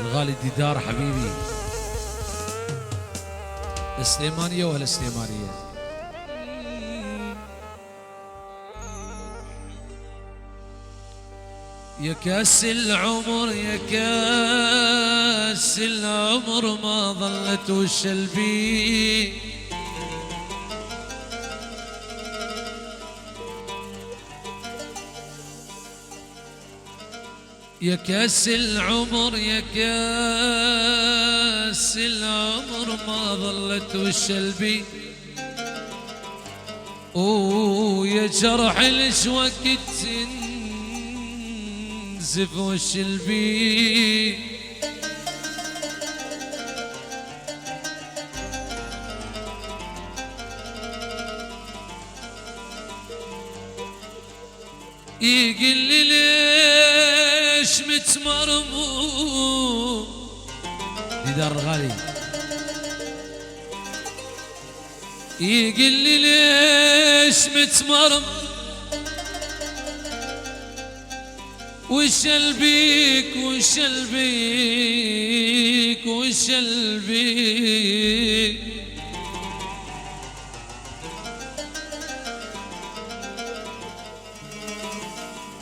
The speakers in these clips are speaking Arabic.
الغالي ديدار حبيبي. السليمانية ولا السليمانية؟ يا كاس العمر يا كاس العمر ما ظلت وشلبي، يا كاس العمر يا كاس العمر ما ظلت وشلبي، ويا جرح الاشواق تنزف وشلبي، يقل لي ليش متمرمو ديدار الغالي، يقل لي ليش متمرم وشلبيك وشلبيك وشلبيك،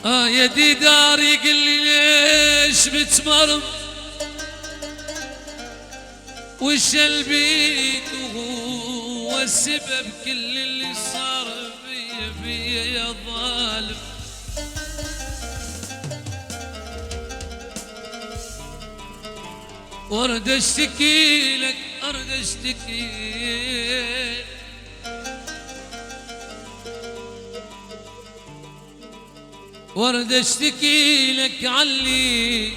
يا ديدار يقل لي ليش متمرم وشلبيك، وهو السبب كل اللي صار فيا يا ظالم، وارد اشتكي لك ارد اشتكي، وارد اشتكي لك علي